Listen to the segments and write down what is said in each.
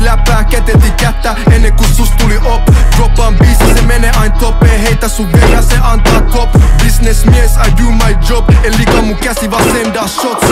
Heitettiin läppää, käteltiin kättä ennen kuin sus tuli op. Droppaan biisi, se menee aina top. Ei heitä sun veja, se antaa top. Businessmies, I do my job. Elika mun käsi vaan sendaa shots.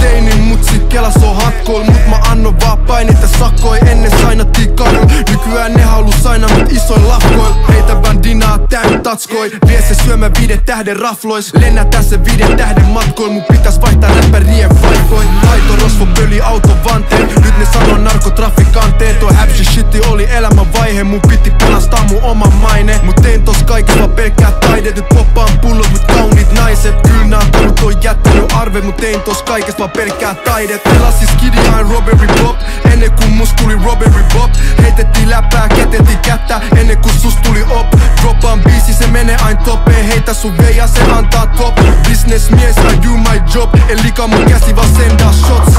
Teinin mutsit kelas on hatkoil, mut mä annon vaan painetta sakoi. Ennen sainattiin kadulla, nykyään ne haluu saina mut isoin lafkoil. Heitä bandinaa täyn tatskoi, vie se syömä 5 tähden raflois. Lennätää se 5 tähden matkoil, mun pitäis vaihtaa räppärien vaikoin. Taito rosvo pöli auton vanteen, nyt ne sanoo narkotrafikanteen. Toi häpsi shitti oli elämän vaihe, mun piti pelastaa mun oma maine. Mut tein tos kaikessa vaan pelkkää taide, nyt poppaan pullot mut kauniit naiset. Kyllä nää kadut on jättänyt arve, mut tein tos kaikessa vaan pelkkää taide. Pelasin skidi aina robbery pop, ennen kuin mus tuli robbery pop. Heitettiin läppää, käteltiin kättä ennen kuin sus tuli op. Droppaan biisi, se menee aina top. Ei heitä sun veja, se antaa top. Businessmies, I do my job. Elika mun käsi vaan sendaa shots.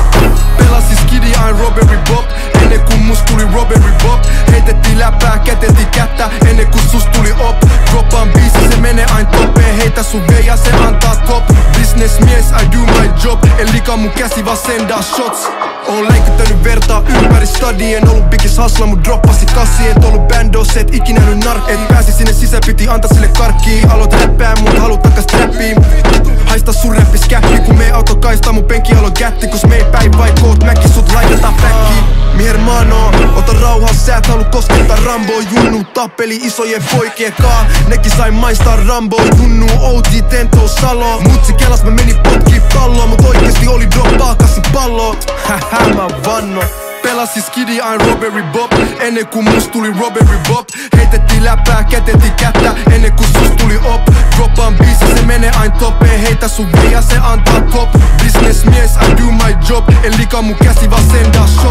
Pelasin skidi aina robbery pop, ennen kuin mus tuli robbery pop. Heitettiin läppää, käteltiin kättä ennen kuin sus tuli op. Droppaan biisi, se menee aina top. Ei heitä sun veja, se antaa top. Businessmies, I do my job. Elika mun käsi vaan sendaa shots. Oon leikyttänyt vertaa ympäri stadien. Ollut pikis hasla, mut droppasi kassi. Et ollut bandos, et ikinä nyt narkki. Et pääsi sinne sisään, piti antaa sille karkkii. Aloit räppää, mut haluut takas trappiin. Haista sun räppis käppi, kun me autokaista mun penki alo gätti. Kus me ei päin vai koot mäki, sut laitetaan backiin. Mi hermano, ota rauhaa, sä et halu koskettaa Ramboa. Junnu tappeli isojen poikien kaa, nekin sai maistaa Ramboa. Junnu OG Tento Salo, mutsi kelas mä meni potkii palloa. Mut oikeesti oli droppaa kasi palloa. Hähä mä vanno. Pelasin skidi aina robbery bob, ennen kuin mus tuli robbery bob. Heitettiin läppää, käteltiin kättä ennen kuin sus tuli op. Droppaan biisi, se menee aina top. Ei heitä sun veja, se antaa top. Businessmies, I do my job. Elika mun käsi vaan sendaa shot.